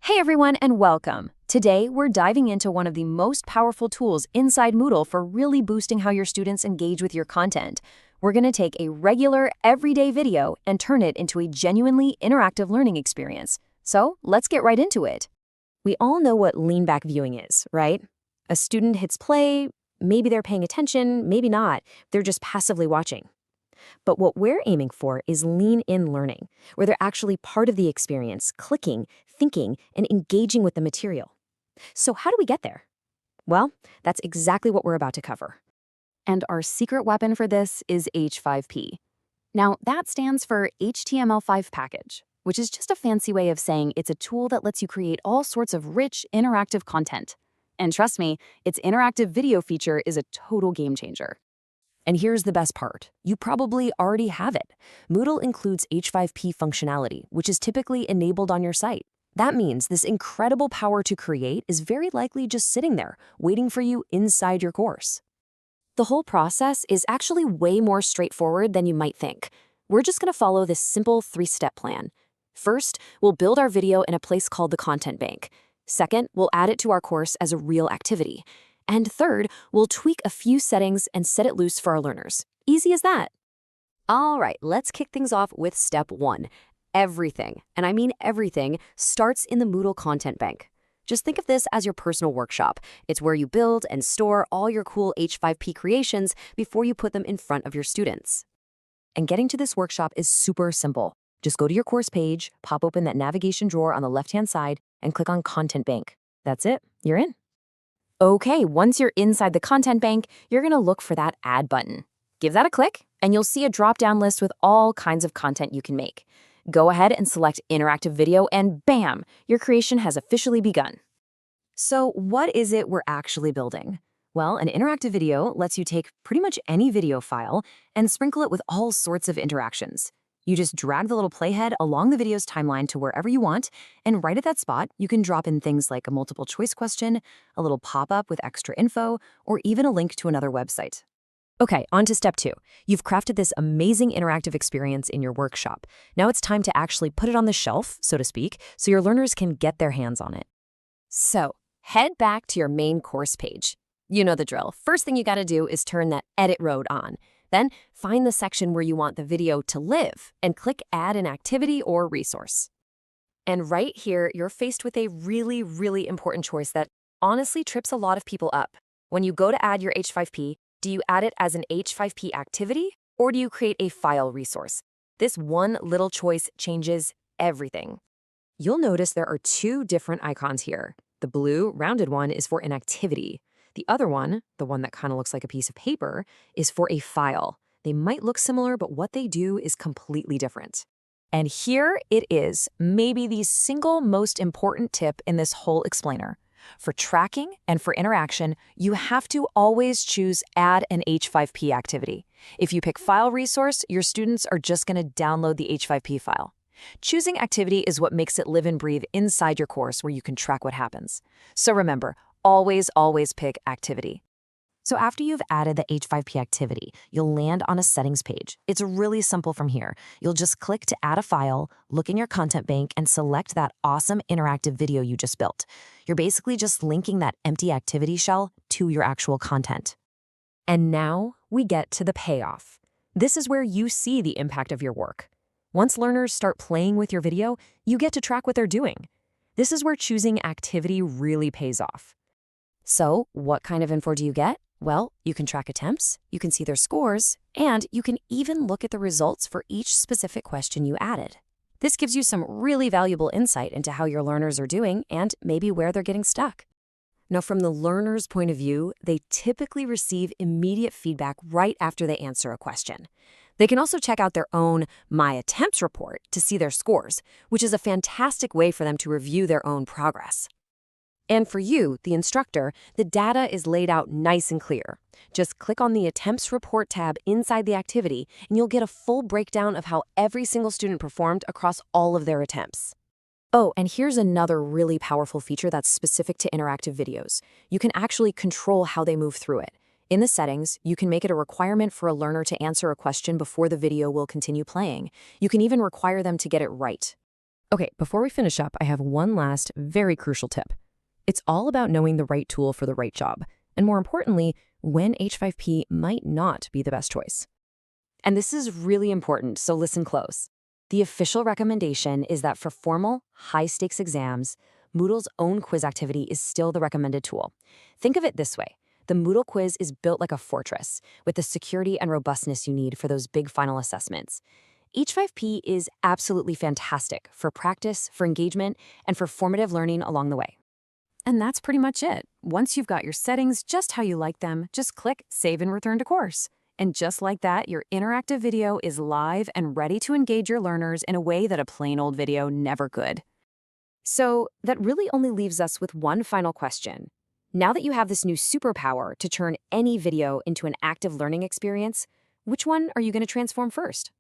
Hey everyone, and welcome. Today, we're diving into one of the most powerful tools inside Moodle for really boosting how your students engage with your content. We're going to take a regular, everyday video and turn it into a genuinely interactive learning experience. So, let's get right into it. We all know what lean-back viewing is, right? A student hits play, maybe they're paying attention, maybe not. They're just passively watching. But what we're aiming for is lean-in learning, where they're actually part of the experience, clicking, thinking, and engaging with the material. So how do we get there? Well, that's exactly what we're about to cover. And our secret weapon for this is H5P. Now, that stands for HTML5 package, which is just a fancy way of saying it's a tool that lets you create all sorts of rich, interactive content. And trust me, its interactive video feature is a total game changer. And here's the best part. You probably already have it. Moodle includes H5P functionality, which is typically enabled on your site. That means this incredible power to create is very likely just sitting there, waiting for you inside your course. The whole process is actually way more straightforward than you might think. We're just going to follow this simple 3-step plan. First, we'll build our video in a place called the content bank. Second, we'll add it to our course as a real activity. And third, we'll tweak a few settings and set it loose for our learners. Easy as that. All right, let's kick things off with step 1. Everything, and I mean everything, starts in the Moodle content bank. Just think of this as your personal workshop. It's where you build and store all your cool H5P creations before you put them in front of your students. And getting to this workshop is super simple. Just go to your course page, pop open that navigation drawer on the left-hand side, and click on Content Bank. That's it, you're in. Okay, once you're inside the content bank, you're going to look for that Add button. Give that a click, and you'll see a drop-down list with all kinds of content you can make. Go ahead and select Interactive Video, and bam, your creation has officially begun. So what is it we're actually building? Well, an interactive video lets you take pretty much any video file and sprinkle it with all sorts of interactions. You just drag the little playhead along the video's timeline to wherever you want, and right at that spot, you can drop in things like a multiple choice question, a little pop-up with extra info, or even a link to another website. Okay, on to step 2. You've crafted this amazing interactive experience in your workshop. Now it's time to actually put it on the shelf, so to speak, so your learners can get their hands on it. So, head back to your main course page. You know the drill. First thing you gotta do is turn that edit mode on. Then, find the section where you want the video to live and click Add an Activity or Resource. And right here, you're faced with a really important choice that honestly trips a lot of people up. When you go to add your H5P, do you add it as an H5P activity or do you create a file resource? This one little choice changes everything. You'll notice there are 2 different icons here. The blue, rounded one is for an activity. The other one, the one that kind of looks like a piece of paper, is for a file. They might look similar, but what they do is completely different. And here it is, maybe the single most important tip in this whole explainer. For tracking and for interaction, you have to always choose Add an H5P activity. If you pick File Resource, your students are just going to download the H5P file. Choosing activity is what makes it live and breathe inside your course where you can track what happens. So remember, always pick activity. So after you've added the H5P activity, you'll land on a settings page. It's really simple from here. You'll just click to add a file, look in your content bank, and select that awesome interactive video you just built. You're basically just linking that empty activity shell to your actual content. And now we get to the payoff. This is where you see the impact of your work. Once learners start playing with your video, you get to track what they're doing. This is where choosing activity really pays off. So, what kind of info do you get? Well, you can track attempts, you can see their scores, and you can even look at the results for each specific question you added. This gives you some really valuable insight into how your learners are doing and maybe where they're getting stuck. Now, from the learner's point of view, they typically receive immediate feedback right after they answer a question. They can also check out their own My Attempts report to see their scores, which is a fantastic way for them to review their own progress. And for you, the instructor, the data is laid out nice and clear. Just click on the Attempts Report tab inside the activity, and you'll get a full breakdown of how every single student performed across all of their attempts. Oh, and here's another really powerful feature that's specific to interactive videos. You can actually control how they move through it. In the settings, you can make it a requirement for a learner to answer a question before the video will continue playing. You can even require them to get it right. Okay, before we finish up, I have one last very crucial tip. It's all about knowing the right tool for the right job, and more importantly, when H5P might not be the best choice. And this is really important, so listen close. The official recommendation is that for formal, high-stakes exams, Moodle's own quiz activity is still the recommended tool. Think of it this way. The Moodle quiz is built like a fortress, with the security and robustness you need for those big final assessments. H5P is absolutely fantastic for practice, for engagement, and for formative learning along the way. And that's pretty much it. Once you've got your settings just how you like them, just click Save and Return to Course. And just like that, your interactive video is live and ready to engage your learners in a way that a plain old video never could. So that really only leaves us with one final question. Now that you have this new superpower to turn any video into an active learning experience, which one are you going to transform first?